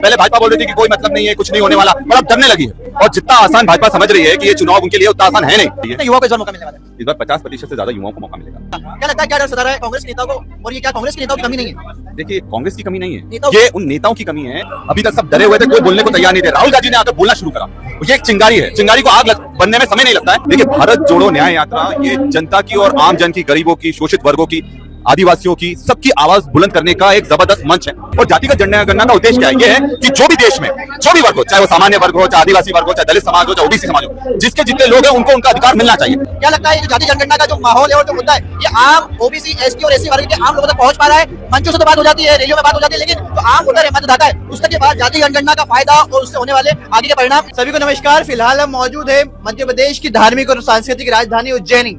पहले भाजपा बोल रही थी कि कोई मतलब नहीं है, कुछ नहीं होने वाला, पर अब डरने लगी है। और जितना आसान भाजपा समझ रही है कि ये चुनाव उनके लिए उतना आसान है नहीं। युवाओं को इस बार मौका मिलने वाला है। इस बार 50% से ज्यादा युवाओं को मौका मिलेगा। क्या लगता है, क्या डर सता रहा है कांग्रेस के नेताओं को, और ये क्या कांग्रेस के नेताओं की कमी नहीं है? देखिए, कांग्रेस की कमी नहीं है, नेताओं- ये उन नेताओं की कमी है। अभी तक सब डरे हुए थे, कोई बोलने को तैयार नहीं थे। राहुल गांधी ने आकर बोलना शुरू करा। ये एक चिंगारी है, चिंगारी को आग बनने में समय नहीं लगता है। देखिए, भारत जोड़ो न्याय यात्रा ये जनता की और आम जन की, गरीबों की, शोषित वर्गों की, आदिवासियों की, सबकी आवाज बुलंद करने का एक जबरदस्त मंच है। और जातिगत जनगणना का उद्देश्य क्या है? ये है कि जो भी देश में जो भी वर्ग हो, चाहे वो सामान्य वर्ग हो, चाहे आदिवासी वर्ग हो, चाहे दलित समाज हो, चाहे ओबीसी समाज हो, जिसके जितने लोग हैं उनको उनका अधिकार मिलना चाहिए। क्या लगता है ये जाति जनगणना का जो माहौल है और जो मुद्दा है, ये आम ओबीसी, एसटी और एससी वर्ग के आम लोगों तक पहुंच पा रहा है? मंचों से तो बात हो जाती है, रैलियों में बात हो जाती है, लेकिन जो आम वोटर है, मतदाता है, उस तक ये बात जाति जनगणना का फायदा और उससे होने वाले आगे के परिणाम। सभी को नमस्कार। फिलहाल हम मौजूद है मध्य प्रदेश की धार्मिक और सांस्कृतिक राजधानी उज्जैनी,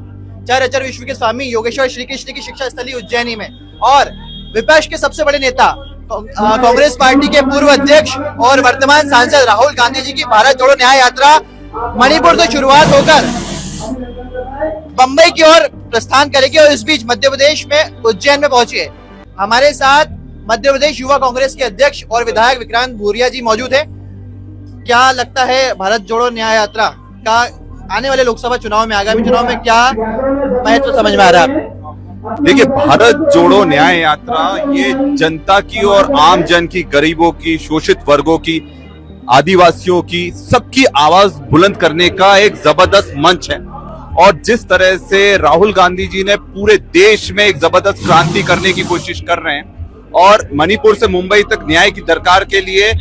चार अचर विश्व के स्वामी योगेश्वर श्री कृष्ण की शिक्षा स्थली उज्जैनी में। और विपक्ष के सबसे बड़े नेता कांग्रेस पार्टी के पूर्व अध्यक्ष और वर्तमान सांसद राहुल गांधी जी की भारत जोड़ो न्याय यात्रा मणिपुर से शुरुआत होकर बंबई की ओर प्रस्थान करेगी और इस बीच मध्य प्रदेश में उज्जैन में पहुंची है। हमारे साथ मध्य प्रदेश युवा कांग्रेस के अध्यक्ष और विधायक विक्रांत भूरिया जी मौजूद है। क्या लगता है भारत जोड़ो न्याय यात्रा का आने वाले लोकसभा चुनाव में, आगामी चुनाव में क्या महत्व समझ में आ रहा है? देखिए, भारत जोड़ो न्याय यात्रा ये जनता की और आम जन की, गरीबों की, शोषित वर्गों की, आदिवासियों की, सबकी आवाज बुलंद करने का एक जबरदस्त मंच है। और जिस तरह से राहुल गांधी जी ने पूरे देश में एक जबरदस्त क्रांति करने की कोशिश कर रहे हैं और मणिपुर से मुंबई तक न्याय की दरकार के लिए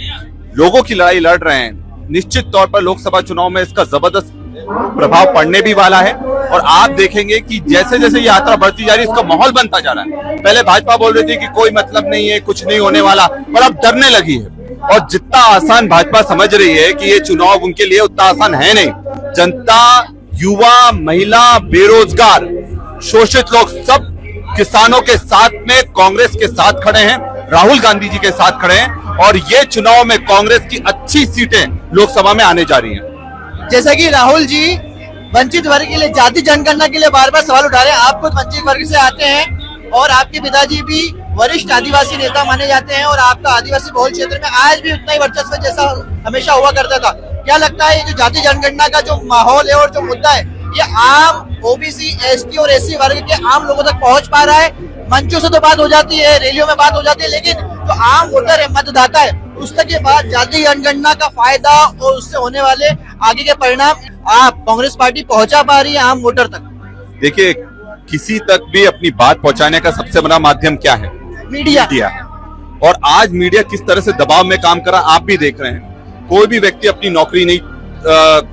लोगों की लड़ाई लड़ रहे हैं, निश्चित तौर पर लोकसभा चुनाव में इसका जबरदस्त प्रभाव पड़ने भी वाला है। और आप देखेंगे कि जैसे जैसे यात्रा बढ़ती जा रही है, इसका माहौल बनता जा रहा है। पहले भाजपा बोल रही थी कि कोई मतलब नहीं है, कुछ नहीं होने वाला, पर अब डरने लगी है। और जितना आसान भाजपा समझ रही है कि ये चुनाव उनके लिए उतना आसान है नहीं। जनता, युवा, महिला, बेरोजगार, शोषित लोग सब किसानों के साथ में कांग्रेस के साथ खड़े हैं, राहुल गांधी जी के साथ खड़े हैं। और ये चुनाव में कांग्रेस की अच्छी सीटें लोकसभा में आने जा रही हैं। जैसा कि राहुल जी वंचित वर्ग के लिए, जाति जनगणना के लिए बार बार सवाल उठा रहे हैं। आप खुद वंचित वर्ग से आते हैं और आपके पिताजी भी वरिष्ठ आदिवासी नेता माने जाते हैं और आपका आदिवासी बहुल क्षेत्र में आज भी उतना ही वर्चस्व जैसा हमेशा हुआ करता था। क्या लगता है ये जो जाति जनगणना का जो माहौल है और जो मुद्दा है, ये आम ओबीसी, एसटी और एससी वर्ग के आम लोगों तक पहुंच पा रहा है? मंचों से तो बात हो जाती है, रैलियों में बात हो जाती है, लेकिन जो आम वोटर है, मतदाता है, उस तक ये बात जाति जनगणना का फायदा और उससे होने वाले आगे के परिणाम आप कांग्रेस पार्टी पहुंचा पा रही है आम वोटर तक? देखिए, किसी तक भी अपनी बात पहुंचाने का सबसे बड़ा माध्यम क्या है? मीडिया। और आज मीडिया किस तरह से दबाव में काम कर रहा आप भी देख रहे हैं। कोई भी व्यक्ति अपनी नौकरी नहीं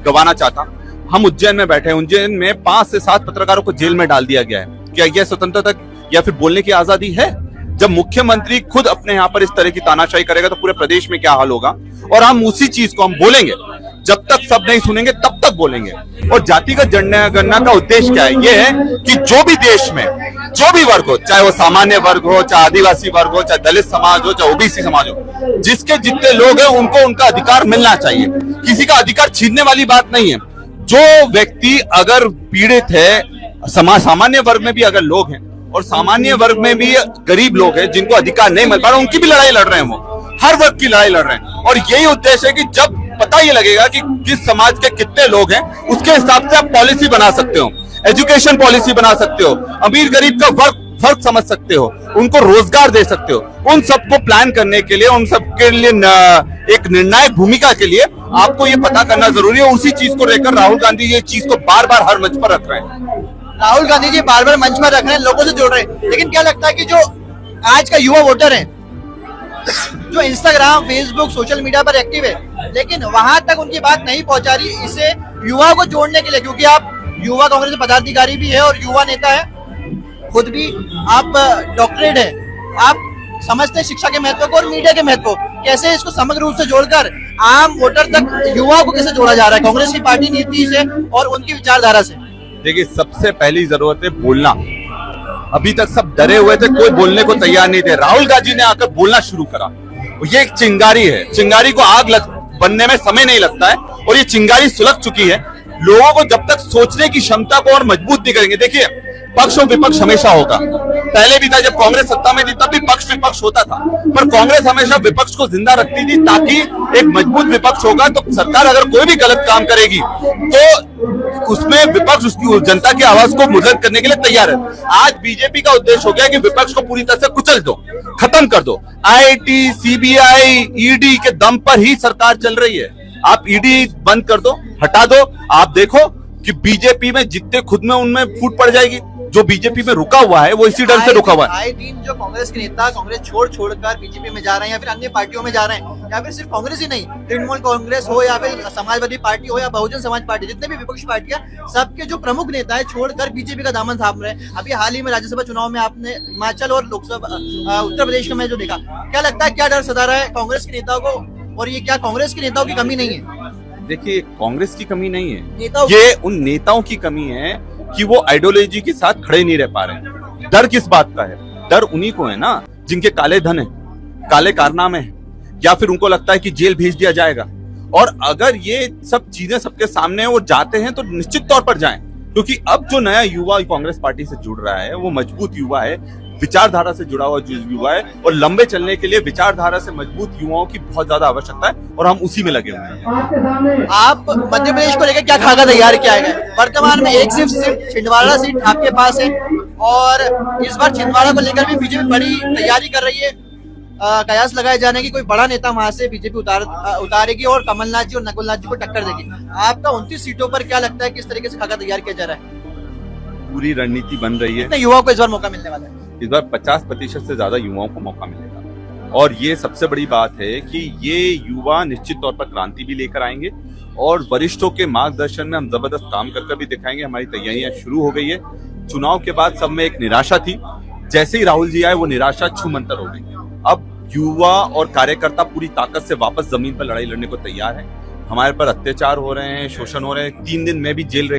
गंवाना चाहता। हम उज्जैन में बैठे हैं, उज्जैन में 5 से 7 पत्रकारों को जेल में डाल दिया गया है। क्या यह स्वतंत्रता या फिर बोलने की आजादी है? जब मुख्यमंत्री खुद अपने यहाँ पर इस तरह की तानाशाही करेगा तो पूरे प्रदेश में क्या हाल होगा? और हम उसी चीज को हम बोलेंगे, जब तक सब नहीं सुनेंगे तब तक बोलेंगे। और जातिगत जनगणना का उद्देश्य क्या है? ये है कि जो भी देश में जो भी वर्ग हो, चाहे वो सामान्य वर्ग हो, चाहे आदिवासी वर्ग हो, चाहे दलित समाज हो, चाहे ओबीसी समाज हो, जिसके जितने लोग हैं उनको उनका अधिकार मिलना चाहिए। किसी का अधिकार छीनने वाली बात नहीं है। जो व्यक्ति अगर पीड़ित है, सामान्य वर्ग में भी अगर लोग हैं और सामान्य वर्ग में भी गरीब लोग हैं जिनको अधिकार नहीं मिल पा रहा, उनकी भी लड़ाई लड़ रहे हैं। वो हर वर्ग की लड़ाई लड़ रहे हैं। और यही उद्देश्य है कि जब पता ये लगेगा कि किस समाज के कितने लोग हैं, उसके हिसाब से आप पॉलिसी बना सकते हो, एजुकेशन पॉलिसी बना सकते हो, अमीर गरीब का फर्क समझ सकते हो, उनको रोजगार दे सकते हो। उन सबको प्लान करने के लिए, उन सबके लिए एक निर्णायक भूमिका के लिए आपको ये पता करना जरूरी है। उसी चीज को लेकर राहुल गांधी ये चीज को बार बार हर मंच पर रख रहे हैं। राहुल गांधी जी बार बार मंच में रख रहे हैं, लोगों से जोड़ रहे हैं, लेकिन क्या लगता है कि जो आज का युवा वोटर है, जो इंस्टाग्राम, फेसबुक, सोशल मीडिया पर एक्टिव है, लेकिन वहां तक उनकी बात नहीं पहुंचा रही, इसे युवा को जोड़ने के लिए? क्योंकि आप युवा कांग्रेस के पदाधिकारी भी है और युवा नेता है, खुद भी आप डॉक्टरेट है, आप समझते हैं शिक्षा के महत्व को और मीडिया के महत्व को। कैसे इसको समग्र रूप से जोड़कर आम वोटर तक युवा को कैसे जोड़ा जा रहा है कांग्रेस की पार्टी नीति से और उनकी विचारधारा से? देखिए, सबसे पहली जरूरत है बोलना। अभी तक सब डरे हुए थे, कोई बोलने को तैयार नहीं थे। राहुल गांधी ने आकर बोलना शुरू करा। ये एक चिंगारी है, चिंगारी को आग बनने में समय नहीं लगता है और ये चिंगारी सुलग चुकी है। लोगों को जब तक सोचने की क्षमता को और मजबूत नहीं करेंगे, देखिए, पक्ष और विपक्ष हमेशा होगा। पहले भी था, जब कांग्रेस सत्ता में थी तब भी पक्ष विपक्ष होता था, पर कांग्रेस हमेशा विपक्ष को जिंदा रखती थी ताकि एक मजबूत विपक्ष होगा तो सरकार अगर कोई भी गलत काम करेगी तो उसमें विपक्ष उसकी जनता की आवाज को मुद्रित करने के लिए तैयार है। आज बीजेपी का उद्देश्य हो गया कि विपक्ष को पूरी तरह से कुचल दो, खत्म कर दो। आईटी, सीबीआई, ईडी के दम पर ही सरकार चल रही है। आप ईडी बंद कर दो, हटा दो, आप देखो कि बीजेपी में जितने खुद में उनमें फूट पड़ जाएगी। जो बीजेपी में रुका हुआ है वो इसी डर से रुका हुआ है। आए दिन जो कांग्रेस के नेता कांग्रेस छोड़कर बीजेपी में जा रहे हैं या फिर अन्य पार्टियों में जा रहे हैं, या फिर सिर्फ कांग्रेस ही नहीं, तृणमूल कांग्रेस हो या फिर समाजवादी पार्टी हो या बहुजन समाज पार्टी, जितने भी विपक्षी पार्टियां, सबके जो प्रमुख नेता है छोड़कर बीजेपी का दामन थाम रहे हैं। अभी हाल ही में राज्यसभा चुनाव में आपने हिमाचल और लोकसभा उत्तर प्रदेश में जो देखा, क्या लगता है क्या डर सता रहा है कांग्रेस के नेताओं को, और ये क्या कांग्रेस के नेताओं की कमी नहीं है? देखिए, कांग्रेस की कमी नहीं है, नेताओं ये उन नेताओं की कमी है कि वो आइडियोलॉजी के साथ खड़े नहीं रह पा रहे हैं। डर किस बात का है? डर उन्हीं को है ना जिनके काले धन है, काले कारनामे हैं, या फिर उनको लगता है कि जेल भेज दिया जाएगा। और अगर ये सब चीजें सबके सामने वो जाते हैं तो निश्चित तौर पर जाएं, क्योंकि अब जो नया युवा कांग्रेस पार्टी से जुड़ रहा है वो मजबूत युवा है, विचारधारा से जुड़ा हुआ युवा है, और लंबे चलने के लिए विचारधारा से मजबूत युवाओं की बहुत ज्यादा आवश्यकता है, और हम उसी में लगे हुए हैं। आप मध्य प्रदेश को लेकर क्या खाका तैयार किया है? वर्तमान में एक सीट छिंदवाड़ा सीट आपके पास है, और इस बार छिंदवाड़ा को लेकर भी बीजेपी बड़ी तैयारी कर रही है। कयास लगाए जाने की कोई बड़ा नेता वहां से बीजेपी उतारेगी और कमलनाथ जी और नकुलनाथ जी को टक्कर देगी। आपका 29 सीटों पर क्या लगता है किस तरीके से खाका तैयार किया जा रहा है? पूरी रणनीति बन रही है। कितने युवाओं को इस बार मौका मिलने वाला है? इस बार 50% से ज्यादा युवाओं को मौका मिलेगा, और ये सबसे बड़ी बात है कि ये युवा निश्चित तौर पर क्रांति भी लेकर आएंगे, और वरिष्ठों के मार्गदर्शन में हम जबरदस्त काम कर भी दिखाएंगे। हमारी तैयारियां शुरू हो गई है। चुनाव के बाद सब में एक निराशा थी, जैसे ही राहुल जी आए वो निराशा छूमंतर हो गई। अब युवा और कार्यकर्ता पूरी ताकत से वापस जमीन पर लड़ाई लड़ने को तैयार है। हमारे पर अत्याचार हो रहे हैं, शोषण हो रहे हैं, 3 दिन में भी जेल